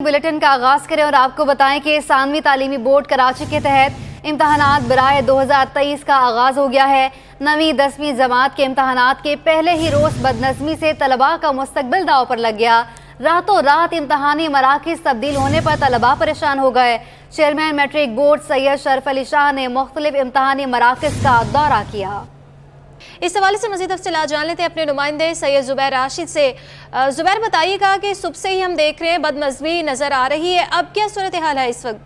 Bulletin का आगाज करें और आपको बताएं कि सानवी तालीमी बोर्ड कराची के तहत इम्तहानात बराए 2023 का आगाज हो गया है। 9वीं 10वीं जमात के इम्तहानात के पहले ही रोज बदनज़मी से तलबा का मुस्तकबिल दाव पर लग गया। रातों रात इम्तहानी मराकिज़ तब्दील होने पर तलबा परेशान हो गए। Chairman matric board Syed Sharaf Ali Shah ने मुख्तलिफ इम्तहानी मराकिज़ का दौरा किया। इस हवाले से मज़ीद तफ़सीलात जान लेते हैं अपने नुमाइंदे सैयद ज़ुबैर राशिद से। ज़ुबैर, बताइएगा कि सुबह से ही हम देख रहे हैं बदनज़मी नज़र आ रही है, अब क्या सूरत हाल है इस वक्त?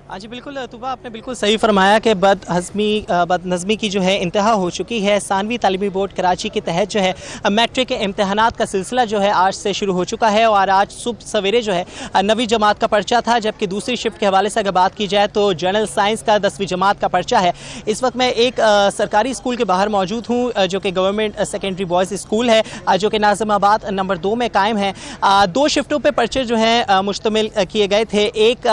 हाँ जी बिल्कुल तुबा, आपने बिल्कुल सही फरमाया कि बदनज़मी की जो है इंतहा हो चुकी है। सानवी तालीमी बोर्ड कराची के तहत जो है मैट्रिक के इम्तहानात का सिलसिला जो है आज से शुरू हो चुका है और आज सुबह सवेरे जो है 9वीं जमात का पर्चा था, जबकि दूसरी शिफ्ट के हवाले से अगर बात की जाए तो जनरल साइंस का 10वीं जमात का पर्चा है। इस वक्त मैं एक सरकारी स्कूल के बाहर मौजूद हूँ जो कि गवर्नमेंट सेकेंडरी बॉयज़ स्कूल है, जो कि नाज़िमाबाद नंबर 2 में कायम है। 2 शिफ्टों पर पर्चे जो हैं मुश्तमिल किए गए थे। एक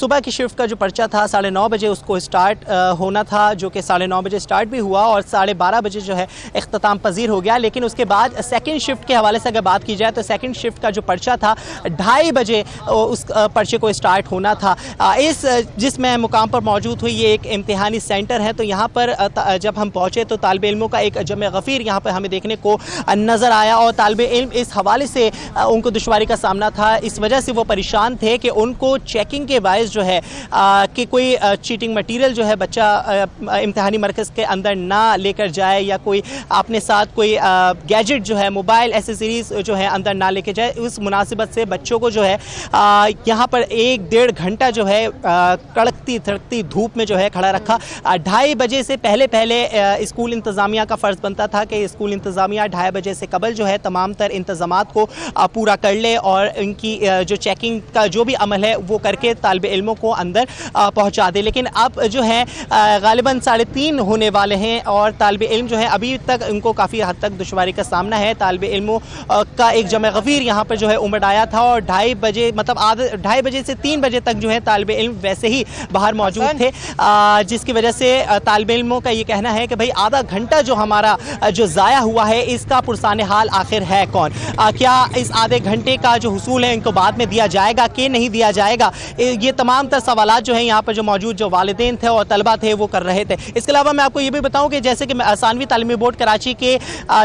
सुबह की शिफ्ट का जो पर्चा था 9:30 बजे उसको स्टार्ट होना था, जो कि 9:30 बजे स्टार्ट भी हुआ और 12:30 बजे जो है इख्तिताम पजीर हो गया। लेकिन उसके बाद सेकंड शिफ्ट के हवाले से अगर बात की जाए तो सेकंड शिफ्ट का जो पर्चा था 2:30 बजे उस पर्चे को स्टार्ट होना था। जिस मैं मुकाम पर मौजूद हुई, ये एक इम्तिहानी सेंटर है, तो यहाँ पर जब हम पहुँचे तो तालिब इल्मों का एक जमे गफ़ीर यहाँ पर हमें देखने को नज़र आया और तालिब इल्म इस हवाले से उनको दुश्वारी का सामना था। इस वजह से वो परेशान थे कि उनको चेकिंग के बायस जो है कि कोई चीटिंग मटेरियल जो है बच्चा इम्तिहानी मरकज़ के अंदर ना लेकर जाए या कोई अपने साथ कोई गैजेट जो है मोबाइल एसेसरीज़ जो है अंदर ना लेकर जाए। उस मुनासिबत से बच्चों को जो है यहाँ पर 1-1.5 घंटा जो है कड़कती थड़कती धूप में जो है खड़ा रखा। 2:30 बजे से पहले स्कूल इंतज़ामिया का फ़र्ज़ बनता था कि स्कूल इंतज़ामिया 2:30 बजे से कबल जो है तमाम तर इंतज़ामात को पूरा कर ले और इनकी जो चेकिंग का जो भी अमल है वो करके तालिब इल्मों को अंदर पहुंचा दे। लेकिन अब जो है गालिबन 3:30 होने वाले हैं और तालिब इल्म जो है अभी तक उनको काफ़ी हद तक दुश्वारी का सामना है। तालिब इल्मों का एक जमे गफ़ीर यहाँ पर जो है उमड़ आया था और 2:30 बजे मतलब 2:30 बजे से 3 बजे तक जो है तालिब इल्म वैसे ही बाहर मौजूद थे, जिसकी वजह से तालिब इल्मों का ये कहना है कि भाई आधा घंटा जो हमारा जो ज़ाया हुआ है इसका पुरसान हाल आखिर है कौन? क्या इस आधे घंटे का जो हुसूल है इनको बाद में दिया जाएगा कि नहीं दिया जाएगा? ये तमाम तर सवालात जो हैं यहाँ पर जो मौजूद जो वालिदैन थे और तलबा थे वो कर रहे थे। इसके अलावा मैं आपको ये भी बताऊँ कि जैसे कि सानवी तालीमी बोर्ड कराची के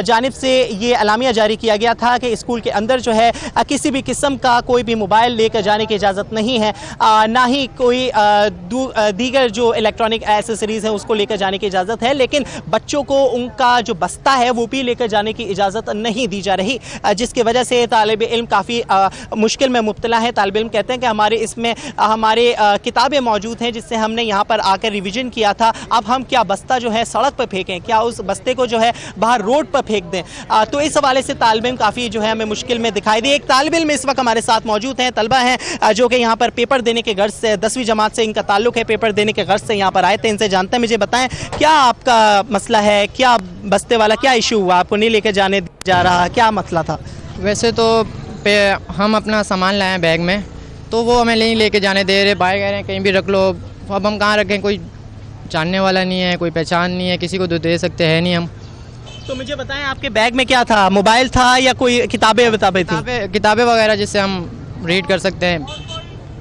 जानिब से ये अलामिया जारी किया गया था कि स्कूल के अंदर जो है किसी भी किस्म का कोई भी मोबाइल लेकर जाने की इजाज़त नहीं है, ना ही कोई दीगर जो इलेक्ट्रॉनिक एसेसरीज़ हैं उसको लेकर जाने की इजाज़त है। लेकिन बच्चों को उनका जो बस्ता है वो भी लेकर जाने की इजाज़त नहीं दी जा रही, जिसकी वजह से तालिब इल्म काफ़ी मुश्किल में मुब्तला है। तालिब इल्म कहते हैं कि हमारे इसमें हमारे किताबें मौजूद हैं जिससे हमने यहाँ पर आकर रिवीजन किया था, अब हम क्या बस्ता जो है सड़क पर फेंकें, क्या उस बस्ते को जो है बाहर रोड पर फेंक दें? तो इस हवाले से तालिब इल्म काफ़ी जो है हमें मुश्किल में दिखाई दी। एक तालिब इल्म इस वक्त हमारे साथ मौजूद हैं, तलबा हैं जो कि यहाँ पर पेपर देने के गर्ज से 10वीं जमात से इनका ताल्लुक है, पेपर देने के गर्ज से यहाँ पर आए थे। इनसे जानते हैं, मुझे बताएं क्या आपका मसला है, क्या बस्ते वाला क्या इशू हुआ, आपको नहीं लेकर जाने जा रहा, क्या मसला था? वैसे तो हम अपना सामान लाए हैं बैग में, तो वो हमें नहीं लेके जाने दे रहे, भाई कह रहे हैं कहीं भी रख लो। अब हम कहाँ रखें, कोई जानने वाला नहीं है, कोई पहचान नहीं है, किसी को तो दे सकते हैं नहीं हम। तो मुझे बताएं आपके बैग में क्या था, मोबाइल था या कोई किताबें थी? किताबें वगैरह जिससे हम रीड कर सकते हैं।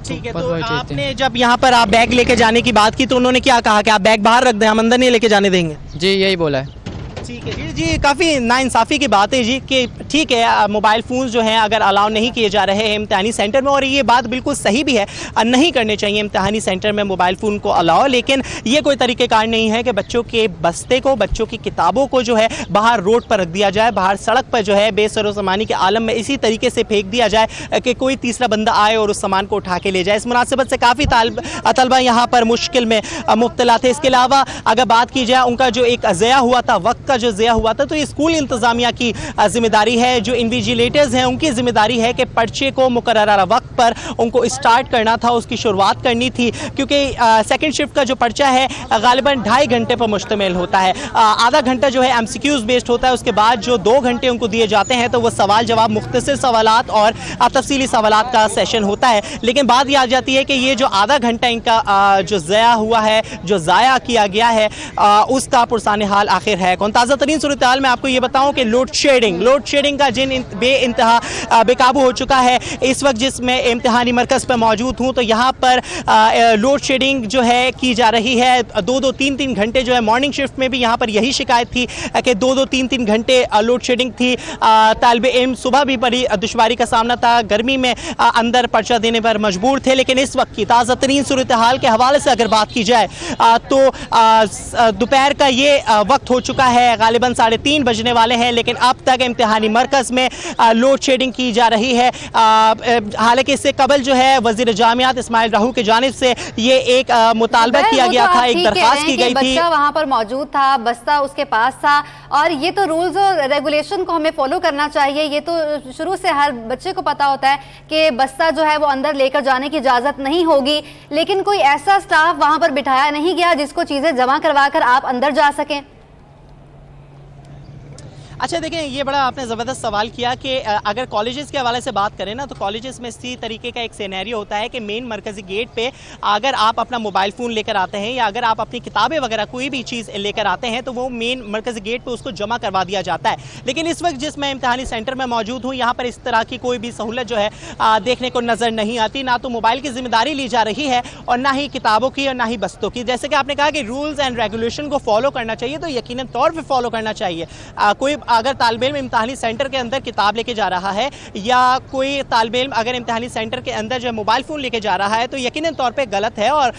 ठीक है, तो आपने जब यहाँ पर आप बैग लेके जाने की बात की तो उन्होंने क्या कहा कि आप बैग बाहर रख दें, हम अंदर नहीं लेके जाने देंगे? जी यही बोला है। ठीक है जी, काफ़ी नाइंसाफ़ी की बात है जी कि ठीक है मोबाइल फ़ोन जो हैं अगर अलाउ नहीं किए जा रहे हैं इम्तिहानी सेंटर में, और ये बात बिल्कुल सही भी है, नहीं करने चाहिए इम्तिहानी सेंटर में मोबाइल फ़ोन को अलाउ, लेकिन ये कोई तरीक़ेकार नहीं है कि बच्चों के बस्ते को, बच्चों की किताबों को जो है बाहर रोड पर रख दिया जाए, बाहर सड़क पर जो है बेसरोसामानी के आलम में इसी तरीके से फेंक दिया जाए कि कोई तीसरा बंदा आए और उस सामान को उठा के ले जाए। इस मुनासिबत से काफ़ी तलबा यहाँ पर मुश्किल में मुब्तला थे। इसके अलावा अगर बात की जाए उनका जो एक ज़या हुआ था, वक्त का जो ज़या हुआ था, तो ये स्कूल इंतज़ामिया की जिम्मेदारी है, जो इन्विजिलेटर्स हैं उनकी जिम्मेदारी है कि पर्चे को मुकर्ररा वक्त पर उनको स्टार्ट करना था, उसकी शुरुआत करनी थी, क्योंकि सेकंड शिफ्ट का जो पर्चा है गालिबन 2.5 घंटे पर मुश्तमिल होता है। आधा घंटा जो है MCQs बेस्ड होता है, उसके बाद जो 2 घंटे उनको दिए जाते हैं तो वो सवाल जवाब, मुख्तसर सवालात और तफसीली सवालात का सेशन होता है। लेकिन बात यह आ जाती है कि ये जो आधा घंटा इनका जो ज़या हुआ है, जो ज़ाया किया गया है, उसका पुरसान हाल आखिर है कौन? ताज़ा ताज़ा तरीन सूरत हाल में आपको ये बताऊं कि लोड शेडिंग का जिन बेइंतहा बेकाबू हो चुका है। इस वक्त जिसमें इम्तिहानी मरकज़ पर मौजूद हूँ तो यहाँ पर लोड शेडिंग जो है की जा रही है। 2-2, 3-3 घंटे जो है, मॉर्निंग शिफ्ट में भी यहाँ पर यही शिकायत थी कि 2-2, 3-3 घंटे लोड शेडिंग थी। तालिबे इल्म सुबह भी बड़ी दुश्वारी का सामना था, गर्मी में अंदर पर्चा देने पर मजबूर थे। लेकिन इस वक्त की ताज़ा तरीन सूरत हाल के हवाले से अगर बात की जाए तो दोपहर का ये वक्त हो चुका है, गालिबन 3:30 बजने वाले हैं, लेकिन अब तक इम्तिहानी मरकज़ में लोड शेडिंग की जा रही है। हालांकि इससे कबल जो है वज़ीर जामियात इस्माइल राहू की जानिब से ये एक मुतालबा किया गया था, एक दरख्वास्त की गई थी। बच्चा वहाँ पर मौजूद था, बस्ता उसके पास था, और ये तो रूल्स और रेगुलेशन को हमें फॉलो करना चाहिए। ये तो शुरू से हर बच्चे को पता होता है कि बस्ता जो है वो अंदर लेकर जाने की इजाज़त नहीं होगी, लेकिन कोई ऐसा स्टाफ वहाँ पर बिठाया नहीं गया जिसको चीज़ें जमा करवा कर आप अंदर जा सकें। अच्छा देखें, ये बड़ा आपने ज़बरदस्त सवाल किया कि अगर कॉलेजेस के हवाले से बात करें ना, तो कॉलेजेस में इसी तरीके का एक सिनेरियो होता है कि मेन मरकज़ी गेट पे अगर आप अपना मोबाइल फ़ोन लेकर आते हैं या अगर आप अपनी किताबें वगैरह कोई भी चीज़ लेकर आते हैं तो वो मेन मरकज़ी गेट पे उसको जमा करवा दिया जाता है। लेकिन इस वक्त जिस मैं इम्तिहानी सेंटर में मौजूद हूँ, यहाँ पर इस तरह की कोई भी सहूलत जो है देखने को नज़र नहीं आती। ना तो मोबाइल की जिम्मेदारी ली जा रही है और ना ही किताबों की और ना ही बस्तों की। जैसे कि आपने कहा कि रूल्स एंड रेगुलेशन को फॉलो करना चाहिए, तो यकीनन तौर पर फॉलो करना चाहिए। कोई अगर तालिब इल्म इम्तिहानी सेंटर के अंदर किताब लेके जा रहा है या कोई तालिब इल्म अगर इम्तिहानी सेंटर के अंदर जो मोबाइल फ़ोन लेके जा रहा है तो यकीनन तौर पे गलत है और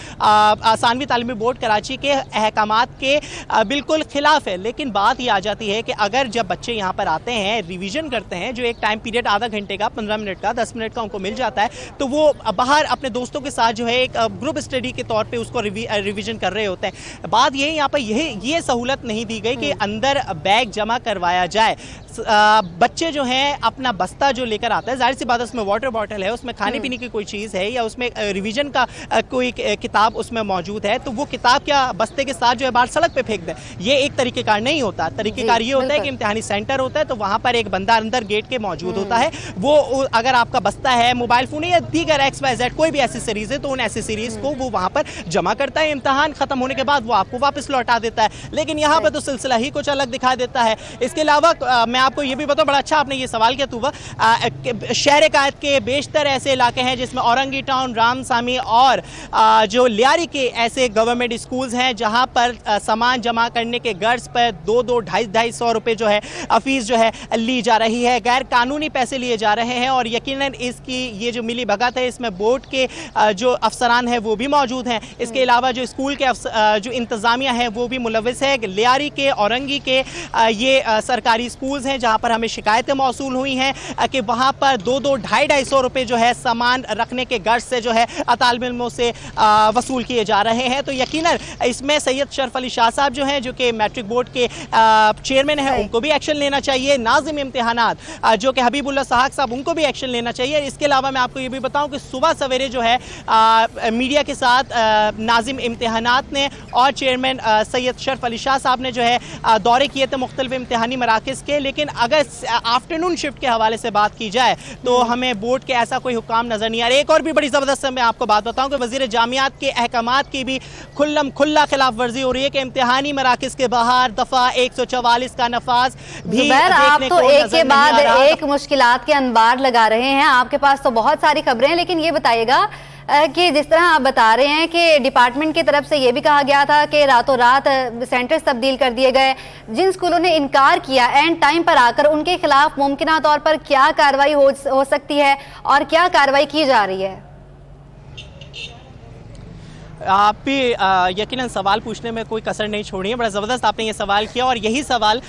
सानवी तालीमी बोर्ड कराची के अहकामात के बिल्कुल ख़िलाफ़ है। लेकिन बात ये आ जाती है कि अगर जब बच्चे यहाँ पर आते हैं, रिवीजन करते हैं, जो एक टाइम पीरियड आधा घंटे का, 15 मिनट का, 10 मिनट का उनको मिल जाता है, तो वो बाहर अपने दोस्तों के साथ जो है एक ग्रुप स्टडी के तौर पर उसको रिवीजन कर रहे होते हैं। बात ये यहाँ पर ये सहूलत नहीं दी गई कि अंदर बैग जमा करवाया जाए। बच्चे जो हैं अपना बस्ता जो लेकर आता है, जाहिर सी बात है उसमें वाटर बॉटल है, उसमें खाने पीने की कोई चीज़ है या उसमें रिवीजन का कोई किताब उसमें मौजूद है, तो वो किताब क्या बस्ते के साथ जो है बाहर सड़क पे फेंक दें, ये एक तरीक़ेकार नहीं होता। तरीक़ेकार ये होता है कि इम्तिहानी सेंटर होता है तो वहाँ पर एक बंदा अंदर गेट के मौजूद होता है। वो अगर आपका बस्ता है, मोबाइल फ़ोन है या दीगर XYZ कोई भी एसेसरीज़ है, तो उन एसेसरीज़ को वो वहाँ पर जमा करता है। इम्तिहान ख़त्म होने के बाद वो आपको वापस लौटा देता है। लेकिन यहाँ पर तो सिलसिला ही कुछ अलग दिखा देता है। इसके अलावा मैं आपको ये भी बताऊं, बड़ा अच्छा आपने ये सवाल किया तुबा, शहर कायद के बेशतर ऐसे इलाके हैं जिसमें औरंगी टाउन, रामसामी और जो लियारी के ऐसे गवर्नमेंट स्कूल्स हैं जहां पर सामान जमा करने के गर्ज पर 2-2, 250 रुपये जो है फीस जो है ली जा रही है। गैर कानूनी पैसे लिए जा रहे हैं और यकीनन इसकी ये जो मिली भगत है इसमें बोर्ड के जो अफसरान हैं वो भी मौजूद हैं। इसके अलावा जो स्कूल के जो इंतज़ामिया है वो भी मुलविस है। लियारी के, औरंगी के ये सरकारी स्कूल्स हैं जहाँ पर हमें शिकायतें मौसूल हुई हैं कि वहाँ पर 2-2, 250 रुपये जो है सामान रखने के गर्ज से जो है तालिब इल्मों से वसूल किए जा रहे हैं। तो यकीनन इसमें सैयद शरफ अली शाह साहब जो हैं, जो कि मैट्रिक बोर्ड के चेयरमैन हैं, उनको भी एक्शन लेना चाहिए। नाजिम इम्तिहानात जो कि हबीबुल्लाह सहाक साहब, उनको भी एक्शन लेना चाहिए। इसके अलावा मैं आपको ये भी बताऊँ कि सुबह सवेरे जो है मीडिया के साथ नाजिम इम्तिहानात ने और चेयरमैन सैयद शरफ अली शाह साहब ने जो है दौरे किए थे मुख्तलिफ इम्तिहानी मराकज़ के। लेकिन अगर आफ्टरनून शिफ्ट के हवाले से बात की जाए तो हमें बोर्ड के ऐसा कोई हुक्म नज़र नहीं आ रहा। एक और भी बड़ी ज़बरदस्त मैं आपको बात बताऊं कि वज़ीर जामियात के अहकामात की भी खुल्ला खिलाफ वर्जी हो रही है कि इम्तिहानी मराकज़ के बाहर दफ़ा 144 का नफाज भी आप तो एक के बाद एक मुश्किलात के अनबार लगा रहे हैं। आपके पास तो बहुत सारी खबरें हैं, लेकिन ये बताइएगा कि जिस तरह आप बता रहे हैं कि डिपार्टमेंट की तरफ से ये भी कहा गया था कि रातों रात सेंटर्स तब्दील कर दिए गए, जिन स्कूलों ने इनकार किया एंड टाइम पर आकर उनके खिलाफ मुमकिन तौर पर क्या कार्रवाई हो सकती है और क्या कार्रवाई की जा रही है? आप भी यकीनन सवाल पूछने में कोई कसर नहीं छोड़ी है। बड़ा ज़बरदस्त आपने ये सवाल किया और यही सवाल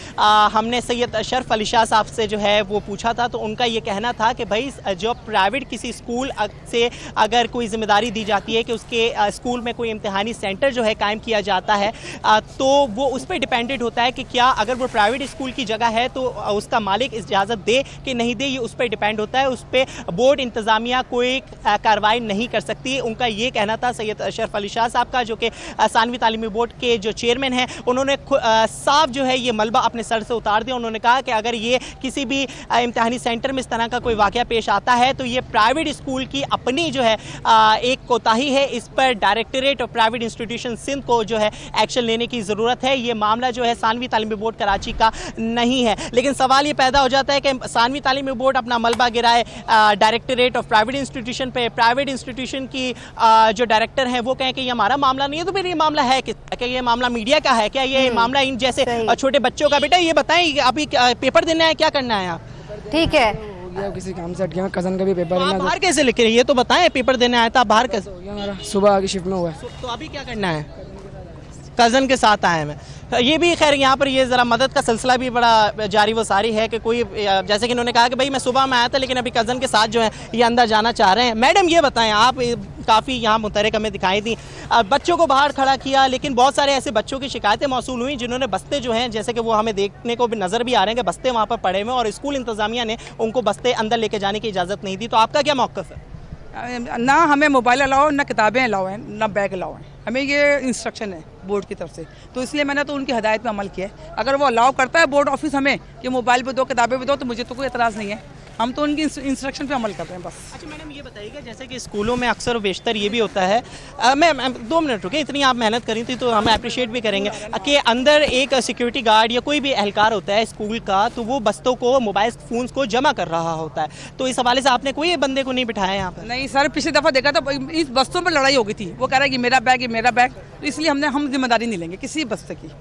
हमने सैयद शरफ अली शाह साहब से जो है वो पूछा था। तो उनका ये कहना था कि भाई जो प्राइवेट किसी स्कूल से अगर कोई ज़िम्मेदारी दी जाती है कि उसके स्कूल में कोई इम्तिहानी सेंटर जो है कायम किया जाता है तो वो उस पर डिपेंडेड होता है कि क्या अगर वो प्राइवेट स्कूल की जगह है तो उसका मालिक इजाज़त दे कि नहीं दे, ये उस पर डिपेंड होता है। उस पर बोर्ड इंतज़ामिया कोई कार्रवाई नहीं कर सकती। उनका ये कहना था सैयद शरफ अली शाह साहब का, जो कि सानवी तालीमी बोर्ड के जो चेयरमैन हैं। उन्होंने साफ जो है ये मलबा अपने सर से उतार दिया। उन्होंने कहा कि अगर ये किसी भी इम्तिहानी सेंटर में इस तरह का कोई वाक़या पेश आता है तो ये प्राइवेट स्कूल की अपनी जो है एक कोताही है। इस पर डायरेक्टरेट और प्राइवेट इंस्टीट्यूशन सिंध को जो है एक्शन लेने की ज़रूरत है। ये मामला जो है सानवी तालीमी बोर्ड कराची का नहीं है। लेकिन सवाल ये पैदा हो जाता है कि सानवी तालीमी बोर्ड अपना मलबा गिराए डायरेक्टरेट ऑफ प्राइवेट इंस्टीट्यूशन पे, प्राइवेट इंस्टीट्यूशन की जो डायरेक्टर हैं वो कहें कि ये हमारा मामला नहीं है। तो फिर ये मामला है क्या? ये मामला मीडिया का है क्या? ये मामला इन जैसे छोटे बच्चों का? बेटा ये बताएं, अभी पेपर देना है, क्या करना है आप? ठीक है, किसी काम से हट गया, कज़न का भी पेपर तो है आप ना। बाहर कैसे लिख रहे हैं? ये तो बताएं, पेपर देने आया था, बाहर कैसे? मेरा सुबह आगे शिफ्ट में हुआ है। तो अभी क्या करना है? कज़न के साथ आए मैं। ये भी खैर यहाँ पर ये ज़रा मदद का सिलसिला भी बड़ा जारी व सारी है कि कोई, जैसे कि इन्होंने कहा कि भाई मैं सुबह में आया था लेकिन अभी कज़न के साथ जो है ये अंदर जाना चाह रहे हैं। मैडम ये बताएं, आप काफ़ी यहाँ मुतहरिक हमें दिखाई दी, बच्चों को बाहर खड़ा किया, लेकिन बहुत सारे ऐसे बच्चों की शिकायतें मौसूल हुई जिन्होंने बस्ते जो हैं, जैसे कि वो हमें देखने को भी नज़र भी आ रहे हैं कि बस्ते वहाँ पर पड़े हुए और स्कूल इंतज़ामिया ने उनको बस्ते अंदर लेके जाने की इजाज़त नहीं दी। तो आपका क्या मौक़िफ़ है? ना हमें मोबाइल अलाउ, ना किताबें अलाउ हैं, ना बैग अलाउ हैं। हमें ये इंस्ट्रक्शन है बोर्ड की तरफ से, तो इसलिए मैंने तो उनकी हदायत पे अमल किया है। अगर वो अलाउ करता है बोर्ड ऑफिस हमें कि मोबाइल पे दो, किताबें पे दो, तो मुझे तो कोई एतराज़ नहीं है। हम तो उनकी इंस्ट्रक्शन पे अमल कर रहे हैं बस। अच्छा मैडम ये बताइएगा, जैसे कि स्कूलों में अक्सर बेशतर ये भी होता है, मैं 2 मिनट रुके, इतनी आप मेहनत करी थी तो हम अप्रिशिएट भी करेंगे कि अंदर एक सिक्योरिटी गार्ड या कोई भी एहलकार होता है स्कूल का, तो वो बस्तों को, मोबाइल फ़ोन्स को जमा कर रहा होता है। तो इस हवाले से आपने कोई बंदे को नहीं बिठाया यहाँ पर? नहीं सर, पिछली दफ़ा देखा था इस बस्तों पर लड़ाई हो गई थी। वो कह रहा है कि मेरा बैग, ये मेरा बैग, तो इसलिए हम जिम्मेदारी नहीं लेंगे किसी बस्ते की।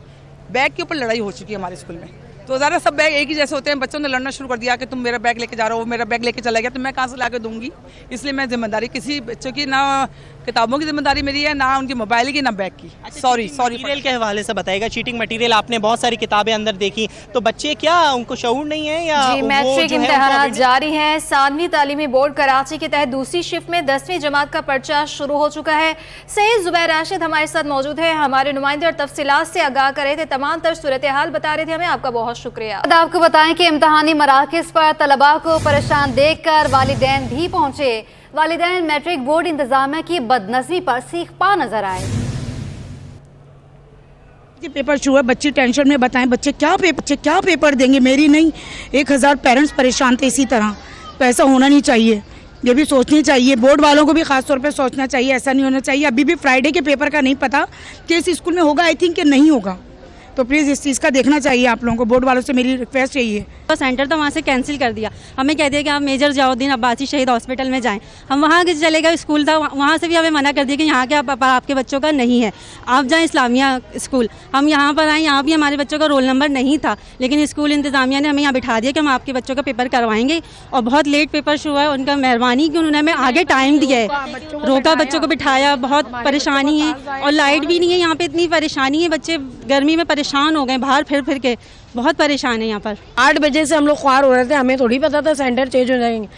बैग के ऊपर लड़ाई हो चुकी है हमारे स्कूल में, तो ज़्यादा सब बैग एक ही जैसे होते हैं। बच्चों ने लड़ना शुरू कर दिया कि तुम मेरा बैग लेके जा रहे हो, मेरा बैग लेके चला गया, तो मैं कहाँ से ला के दूंगी? इसलिए मैं जिम्मेदारी किसी बच्चों की, ना किताबों की जिम्मेदारी मेरी है, ना उनकी मोबाइल की, ना बैग की। सॉरी मटीरियल के हवाले से बताइएगा, चीटिंग मटीरियल, आपने बहुत सारी किताबें अंदर देखी, तो बच्चे क्या उनको शऊर नहीं है या जी, मैट्रिक इम्तिहान जारी हैं। सानवी तालीमी बोर्ड कराची के तहत दूसरी शिफ्ट में 10वीं जमात का पर्चा शुरू हो चुका है। सैयद जुबैर राशिद हमारे साथ मौजूद है, हमारे नुमाइंदे और तफसीलात से आगाह कर रहे थे, तमाम तर सूरत हाल बता रहे थे हमें। आपका बहुत शुक्रिया। आपको बताएं कि इम्तिहानी मराकज़ पर तलबा को परेशान देखकर वालिदैन भी पहुंचे। वालिदैन मैट्रिक बोर्ड इंतजामिया की बदनज़मी पर सीखपा नजर आए। पेपर शुरू है, बच्चे टेंशन में, बताएं बच्चे क्या पेपर देंगे? मेरी नहीं, 1000 पेरेंट्स परेशान थे इसी तरह। तो ऐसा होना नहीं चाहिए, ये भी सोचनी चाहिए, बोर्ड वालों को भी खास तौर पे सोचना चाहिए, ऐसा नहीं होना चाहिए। अभी भी फ्राइडे के पेपर का नहीं पता कि इस स्कूल में होगा, आई थिंक कि नहीं होगा, तो प्लीज़ इस चीज़ का देखना चाहिए आप लोगों को। बोर्ड वालों से मेरी रिक्वेस्ट यही है। तो सेंटर तो वहाँ से कैंसिल कर दिया, हमें कह दिया कि आप मेजर जलाउद्दीन अब्बासी शहीद हॉस्पिटल में जाएं। हम वहाँ के चले गए, स्कूल था, वहाँ से भी हमें मना कर दिया कि यहाँ के आपके बच्चों का नहीं है, आप जाएं इस्लामिया स्कूल। हम यहाँ पर आए, यहाँ भी हमारे बच्चों का रोल नंबर नहीं था, लेकिन स्कूल इंतजामिया ने हमें यहाँ बिठा दिया कि हम आपके बच्चों का पेपर करवाएंगे। और बहुत लेट पेपर शुरू है, उनका मेहरबानी कि उन्होंने हमें आगे टाइम दिया है, रोका, बच्चों को बिठाया। बहुत परेशानी है और लाइट भी नहीं है यहाँ पर, इतनी परेशानी है, बच्चे गर्मी में परेशान हो गए, बाहर फिर के बहुत परेशान है यहाँ पर। 8 बजे से हम लोग ख्वार हो रहे थे, हमें थोड़ी पता था सेंटर चेंज हो जाएंगे।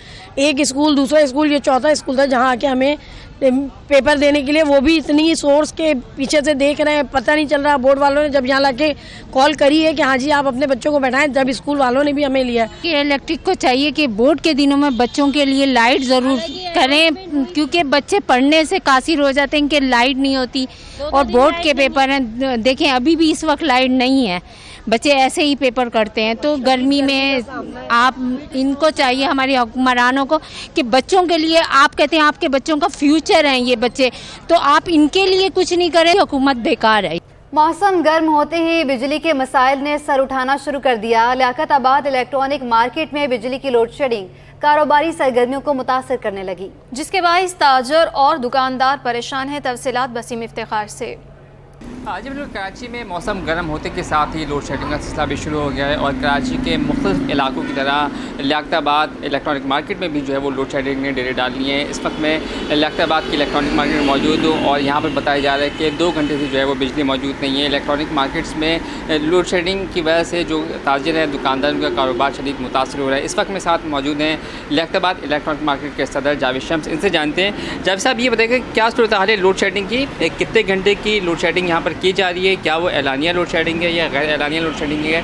एक स्कूल, दूसरा स्कूल, ये चौथा स्कूल था जहाँ आके हमें पेपर देने के लिए, वो भी इतनी सोर्स के पीछे से देख रहे हैं, पता नहीं चल रहा। बोर्ड वालों ने जब यहाँ लाके कॉल करी है कि हाँ जी आप अपने बच्चों को बैठाएं, जब स्कूल वालों ने भी हमें लिया। कि इलेक्ट्रिक को चाहिए कि बोर्ड के दिनों में बच्चों के लिए लाइट ज़रूर करें, क्योंकि बच्चे पढ़ने से कासिर हो जाते हैं कि लाइट नहीं होती। और बोर्ड के पेपर हैं, देखें अभी भी इस वक्त लाइट नहीं है, बच्चे ऐसे ही पेपर करते हैं। तो गर्मी में आप इनको चाहिए, हमारे हुक्मरानों को, कि बच्चों के लिए, आप कहते हैं आपके बच्चों का फ्यूचर हैं ये बच्चे, तो आप इनके लिए कुछ नहीं करें, हुकूमत बेकार है। मौसम गर्म होते ही बिजली के मसाइल ने सर उठाना शुरू कर दिया। लियाकताबाद इलेक्ट्रॉनिक मार्केट में बिजली की लोड शेडिंग कारोबारी सरगर्मियों को मुतासर करने लगी, जिसके बाइस ताजर और दुकानदार परेशान हैं। तफसीलात वसीम इफ्तिखार से। जी बिल्कुल, कराची में मौसम गर्म होते के साथ ही लोड शेडिंग का सिलसिला भी शुरू हो गया है और कराची के मुख्तलिफ इलाकों की तरह लियाकताबाद इलेक्ट्रॉनिक मार्केट में भी जो है वो लोड शेडिंग ने डेरे डालनी है। इस वक्त मैं लियाकताबाद की इलेक्ट्रॉनिक मार्केट में मौजूद हूँ और यहाँ पर बताया जा रहा है कि 2 घंटे से जो है वो बिजली मौजूद नहीं है। इलेक्ट्रॉनिक मार्केट्स में लोड शेडिंग की वजह से जो ताजिर हैं, दुकानदार, उनका कारोबार शदीद मुतासर हो रहा है। इस वक्त मेरे साथ मौजूद हैं लियाकताबाद इलेक्ट्रॉनिक मार्केट के सदर जावेद शम्स, इनसे जानते हैं। जावेद साहब ये बताइए क्या सूरत हाल है लोड शेडिंग की, कितने घंटे की लोड शेडिंग यहाँ पर की जा रही है, क्या वो एलानिया लोड शेडिंग है या गैर एलानिया लोड शेडिंग है?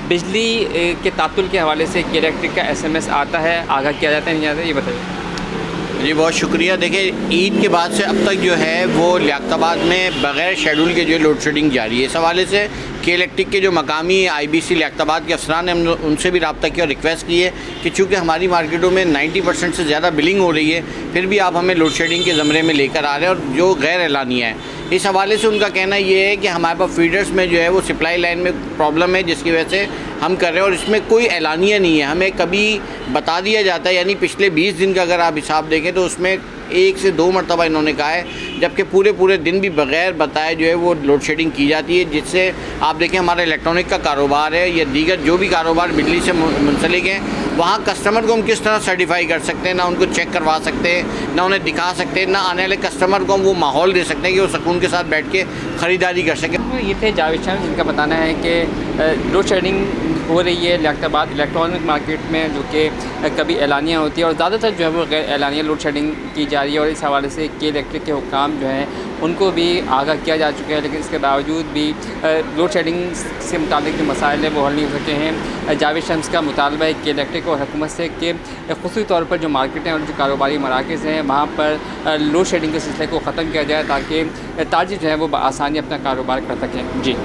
बिजली के तातुल के हवाले से इलेक्ट्रिक का SMS आता है, आगाह किया जाता है, नहीं आता, ये बताइए। जी बहुत शुक्रिया। देखिए, ईद के बाद से अब तक जो है वो लियाकताबाद में बग़ैर शेड्यूल के जो लोड शेडिंग जारी है। इस हवाले से के इलेक्ट्रिक के जो मकामी IBC लियाकताबाद के अफसरान ने उनसे भी रब्ता किया और रिक्वेस्ट की है कि चूँकि हमारी मार्केटों में 90% से ज़्यादा बिलिंग हो रही है, फिर भी आप हमें लोड शेडिंग के ज़मरे में लेकर आ रहे हैं और जो गैर एलानिया है। इस हवाले से उनका कहना ये है कि हमारे पास फीडर्स में जो है वो सप्लाई लाइन में प्रॉब्लम है, जिसकी वजह से हम कर रहे हैं और इसमें कोई एलानिया नहीं है। हमें कभी बता दिया जाता है, यानी पिछले 20 दिन का अगर आप हिसाब देखें तो उसमें 1 से 2 मरतबा इन्होंने कहा है, जबकि पूरे दिन भी बग़ैर बताए जो है वो लोड शेडिंग की जाती है, जिससे आप देखें हमारा इलेक्ट्रॉनिक का कारोबार है या दीगर जो भी कारोबार बिजली से मुंसलिक हैं, वहाँ कस्टमर को हम किस तरह सर्टिफाई कर सकते हैं, ना उनको चेक करवा सकते हैं, ना उन्हें दिखा सकते हैं, ना आने वाले कस्टमर को हम वो माहौल दे सकते हैं कि वो सुकून के साथ बैठ के ख़रीदारी कर सकें। ये थे जावेद शाह, जिनका बताना है कि लोड शेडिंग हो रही है लियाकताबाद इलेक्ट्रॉनिक मार्केट में, जो कि कभी एलानिया होती है और ज़्यादातर जो है वो गैर एलानिया लोड शेडिंग की जा रही है और इस हवाले से के इलेक्ट्रिक के हुक्काम जो हैं उनको भी आगाह किया जा चुका है, लेकिन इसके बावजूद भी लोड शेडिंग से मुतालिक जो मसाइल हैं वो हल नहीं हो सके हैं। जावेद शम्स का मुतालबा है के इलेक्ट्रिक और हुकूमत से कि ख़ुसूसी तौर पर जो मार्केटें और जो कारोबारी मराकज़ हैं वहाँ पर लोड शेडिंग के सिलसिले को ख़त्म किया जाए ताकि ताजिर जो है वो आसानी अपना कारोबार कर सकें। जी।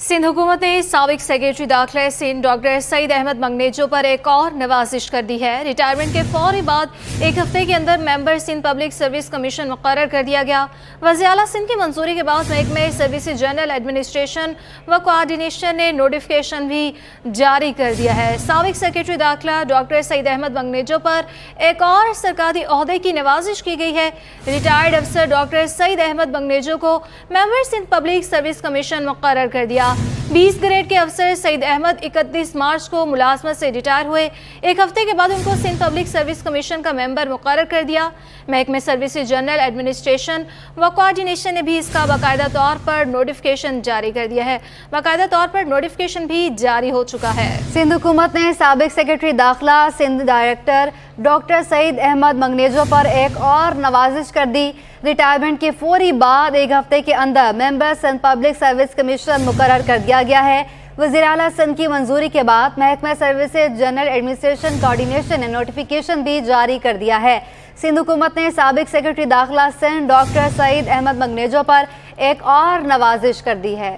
सिंध हुकूमत ने साबिक सेक्रेटरी दाखिला सिंध डॉक्टर सईद अहमद मंगनेजो पर एक और नवाजिश कर दी है। रिटायरमेंट के फौरी बाद 1 हफ्ते के अंदर member Sindh public service commission मुकर्रर कर दिया गया। वज़ीर आला सिंध की मंजूरी के बाद महकमे सर्विसेज जनरल एडमिनिस्ट्रेशन व कोऑर्डिनेशन ने नोटिफिकेशन भी जारी कर दिया है। साबिक सेक्रेटरी दाखिला डॉक्टर सईद अहमद मंगनेजो पर एक और सरकारी ओहदे की नवाजिश की गई है। रिटायर्ड अफसर डॉक्टर सईद अहमद मंगनेजो को member Sindh public service commission मुकर्रर कर दिया। 20 ग्रेड के अफसर सईद अहमद 31 मार्च को मुलाजमत से रिटायर हुए। 1 हफ्ते के बाद उनको सिंध पब्लिक सर्विस कमीशन का मेंबर मुकर्रर कर दिया। महकमे सर्विसेज जनरल एडमिनिस्ट्रेशन व कोऑर्डिनेशन ने भी इसका बाकायदा तौर पर नोटिफिकेशन जारी कर दिया है। बाकायदा तौर पर नोटिफिकेशन भी जारी हो चुका है। सिंध हुकूमत ने साबिक सेक्रेटरी दाखिला सिंध डायरेक्टर डॉक्टर सईद अहमद मंगनेजो पर एक और नवाजिश कर दी। रिटायरमेंट के फौरी बाद 1 हफ्ते के अंदर member Sindh public service commission मुकर्रर कर दिया गया है। वज़ीर आला सिंध की मंजूरी के बाद महकमा सर्विसेज जनरल एडमिनिस्ट्रेशन कोऑर्डिनेशन ने नोटिफिकेशन भी जारी कर दिया है। सिंध हुकूमत ने साबिक सेक्रेटरी दाखिला सिंध डॉक्टर सईद अहमद मंगनेजो पर एक और नवाजिश कर दी है।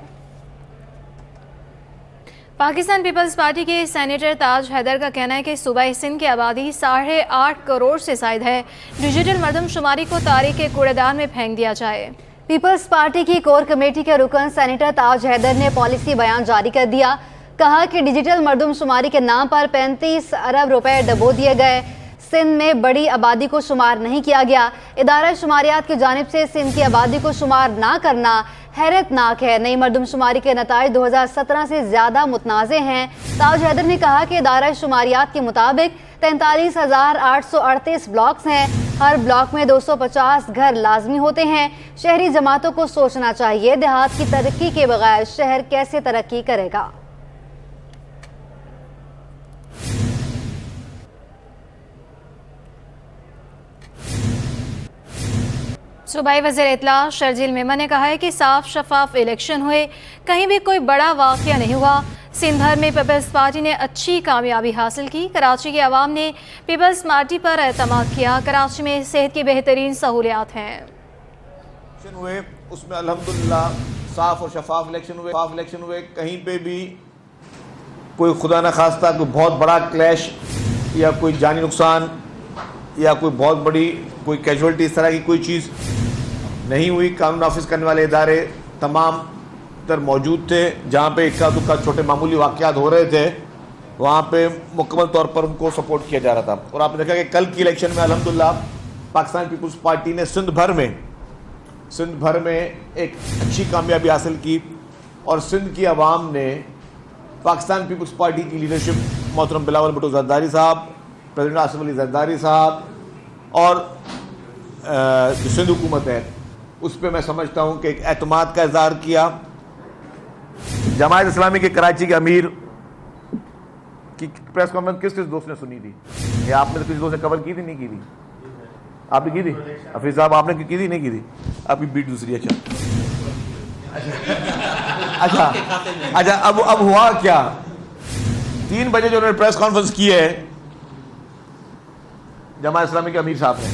पाकिस्तान पीपल्स पार्टी के सेनेटर ताज हैदर का कहना है कि सूबा सिंध की आबादी 8.5 करोड़ से ज़ायद है। डिजिटल मरदमशुमारी को तारीख के कूड़ेदान में फेंक दिया जाए। पीपल्स पार्टी की कोर कमेटी के रुकन सेनेटर ताज हैदर ने पॉलिसी बयान जारी कर दिया। कहा कि डिजिटल मरदमशुमारी के नाम पर 35 अरब रुपए डबो दिए गए। सिंध में बड़ी आबादी को शुमार नहीं किया गया। इदारा शुमारियात की जानिब से सिंध की आबादी को शुमार ना करना हैरतनाक है। नई मरदमशुमारी के नताइज 2017 से ज़्यादा मुतनाज़े हैं। ताज हैदर ने कहा कि इदारा शुमारियात के मुताबिक 43,838 ब्लॉक्स हैं। हर ब्लॉक में 250 घर लाजमी होते हैं। शहरी जमातों को सोचना चाहिए, देहात की तरक्की के बगैर शहर कैसे तरक्की करेगा। सूबाई वज़ीर इत्तला शर्जील मेमन ने कहा है कि साफ शफाफ इलेक्शन हुए, कहीं भी कोई बड़ा वाक़या नहीं हुआ। सिंध भर में पीपल्स पार्टी ने अच्छी कामयाबी हासिल की। कराची के अवाम ने पीपल्स पार्टी पर एतमाद किया। कराची में सेहत की बेहतरीन सहूलियात हैं। हुए उसमें अल्हम्दुलिल्लाह साफ और शफाफ इलेक्शन हुए। कहीं पे भी कोई खुदा न खास्ता कोई बहुत बड़ा क्लैश या कोई जानी नुकसान या कोई बहुत बड़ी कोई कैजुअल्टी इस तरह की कोई चीज़ नहीं हुई। कानून नाफिज करने वाले इदारे तमाम तर मौजूद थे। जहाँ पे इक्का दुक्का छोटे मामूली वाक़यात हो रहे थे वहाँ पे मुकम्मल तौर पर उनको सपोर्ट किया जा रहा था। और आपने देखा कि कल की इलेक्शन में अल्हम्दुलिल्लाह पाकिस्तान पीपल्स पार्टी ने सिंध भर में एक अच्छी कामयाबी हासिल की और सिंध की आवाम ने पाकिस्तान पीपल्स पार्टी की लीडरशिप मोहतरम बिलावल भुट्टो ज़रदारी साहब, प्रेसिडेंट आसिफ अली ज़रदारी साहब और जो सिंध हुकूमत है उस पर मैं समझता हूँ कि एक एतमाद का इज़हार किया। जमात इस्लामी के कराची के अमीर की प्रेस कॉन्फ्रेंस किस दोस्त ने सुनी थी? या आपने तो किसी दोस्त ने कवर की थी? नहीं की थी? आपने की थी? हफीज साहब आपने की थी? नहीं की थी? आपकी बीट दूसरी। अच्छा अब हुआ क्या? 3 बजे जो उन्होंने प्रेस कॉन्फ्रेंस की है जमात इस्लामी के अमीर साहब ने,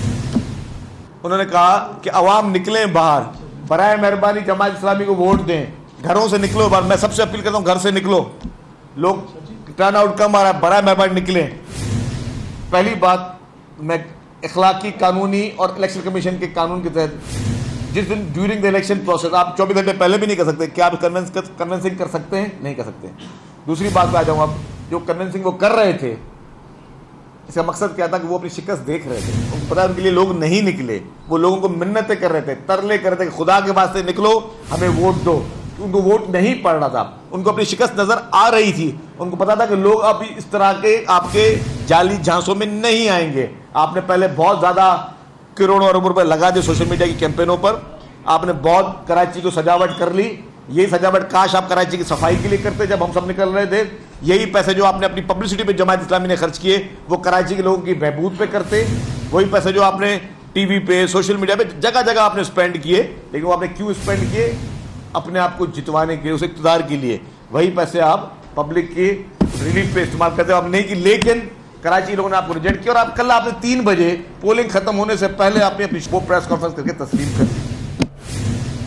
उन्होंने कहा कि अवाम निकलें बाहर, बराए मेहरबानी जमात इस्लामी को वोट दें, घरों से निकलो बाहर। मैं सबसे अपील करता हूँ घर से निकलो, लोग टर्न आउट कम आ रहा है, बराए मेहरबानी निकलें। पहली बात, मैं इखलाकी, कानूनी और इलेक्शन कमीशन के कानून के तहत जिस दिन ड्यूरिंग द इलेक्शन प्रोसेस, आप 24 घंटे पहले भी नहीं कर सकते, क्या आप कन्विंसिंग कर सकते हैं? नहीं कर सकते। दूसरी बात पे आ जाऊँ, अब जो कन्विंसिंग वो कर रहे थे, इसका मकसद क्या था कि वो अपनी शिकस्त देख रहे थे, उनको पता है उनके लिए लोग नहीं निकले, वो लोगों को मिन्नतें कर रहे थे, तरले कर रहे थे कि खुदा के वास्ते निकलो, हमें वोट दो। उनको वोट नहीं पड़ रहा था, उनको अपनी शिकस्त नजर आ रही थी, उनको पता था कि लोग अब इस तरह के आपके जाली झांसों में नहीं आएंगे। आपने पहले बहुत ज़्यादा करोड़ों अरबों रुपए लगा दिए सोशल मीडिया की कैंपेनों पर, आपने बहुत कराची को सजावट कर ली। यही सजावट काश आप कराची की सफाई के लिए करते जब हम सब निकल रहे थे। यही पैसे जो आपने अपनी पब्लिसिटी पे जमात इस्लामी ने खर्च किए वो कराची के लोगों की बहबूद पे करते। वही पैसे जो आपने टीवी पे, सोशल मीडिया पे, जगह जगह आपने स्पेंड किए, लेकिन वो आपने क्यों स्पेंड किए? अपने आप को जितवाने के, उस इक़्तिदार के लिए। वही पैसे आप पब्लिक की रिलीफ पे इस्तेमाल करते हो, अब नहीं कि। लेकिन कराची लोगों ने आपको रिजेक्ट किया और आप कल आपने 3 बजे पोलिंग खत्म होने से पहले आपने अपनी प्रेस कॉन्फ्रेंस करके तस्लीम कर दी।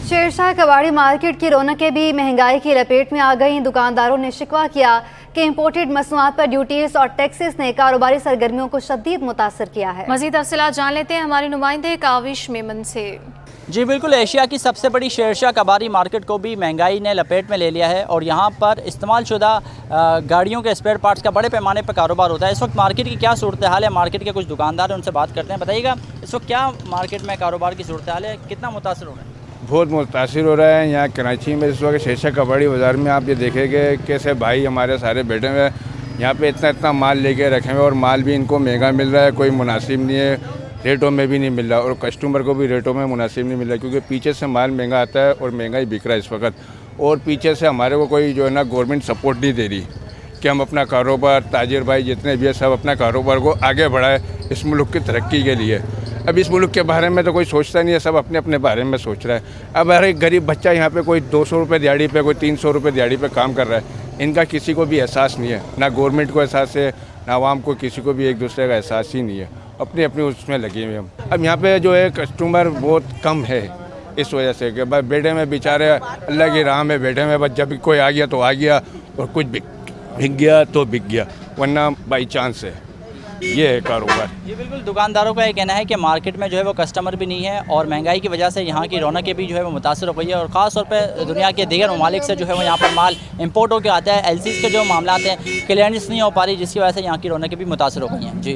शेरशाह कबाड़ी मार्केट की रौनकें भी महंगाई की लपेट में आ गई। दुकानदारों ने शिकवा किया कि इंपोर्टेड मसनूआत पर ड्यूटीज और टैक्सेस ने कारोबारी सरगर्मियों को शदीद मुतासर किया है। मज़ीद तफसीलात जान लेते हैं हमारे नुमाइंदे काविश मेमन से। जी बिल्कुल, एशिया की सबसे बड़ी शेरशाह कबाड़ी मार्केट को भी महंगाई ने लपेट में ले लिया है और यहाँ पर इस्तेमाल शुदा गाड़ियों के स्पेयर पार्ट्स का बड़े पैमाने पर कारोबार होता है। इस वक्त मार्केट की क्या सूरत हाल है? मार्केट के कुछ दुकानदार हैं, उनसे बात करते हैं। बताइएगा इस वक्त क्या मार्केट में कारोबार की सूरत हाल है, कितना मुतासर हो रहा है? बहुत मुतासिर हो रहा है। यहाँ कराची में इस वक्त शेरशाह कबाड़ी बाज़ार में आप ये देखेंगे कैसे भाई हमारे सारे बैठे हुए यहाँ पे इतना माल लेके रखे हुए और माल भी इनको महंगा मिल रहा है, कोई मुनासिब नहीं है, रेटों में भी नहीं मिल रहा और कस्टमर को भी रेटों में मुनासिब नहीं मिल रहा, क्योंकि पीछे से माल महंगा आता है और महंगा ही बिक रहा है इस वक्त। और पीछे से हमारे को कोई जो है ना गवर्नमेंट सपोर्ट नहीं दे रही कि हम अपना कारोबार, ताजिर भाई जितने भी है सब अपना कारोबार को आगे बढ़ाए इस मुल्क की तरक्की के लिए। अब इस मुल्क के बारे में तो कोई सोचता नहीं है, सब अपने अपने बारे में सोच रहा है। अब हर एक गरीब बच्चा यहाँ पे कोई 200 रुपये दिहाड़ी पे, कोई 300 रुपये दिहाड़ी पे काम कर रहा है। इनका किसी को भी एहसास नहीं है, ना गवर्नमेंट को एहसास है, ना आवाम को, किसी को भी एक दूसरे का एहसास ही नहीं है। अपनी अपनी उसमें लगे हुए हम। अब यहाँ पे जो है कस्टमर बहुत कम है इस वजह से कि भाई बैठे में बेचारे अल्लाह की राह में बैठे में, बस जब कोई आ गया तो आ गया और कुछ बिक गया तो बिक गया, वरना बाई चांस है। ये है कारोबार। ये बिल्कुल दुकानदारों का ये कहना है कि मार्केट में जो है वो कस्टमर भी नहीं है और महंगाई की वजह से यहाँ की रौनकें भी जो है वो मुतासर हो गई है और ख़ास तौर पे दुनिया के दीगर ममालिक से जो है वो यहाँ पर माल इंपोर्ट होकर आता है। एलसीज़ के जो मामला हैं क्लियरेंस नहीं हो पा रही, जिसकी वजह से यहाँ की रौनकें भी मुतासर हो गई हैं। जी।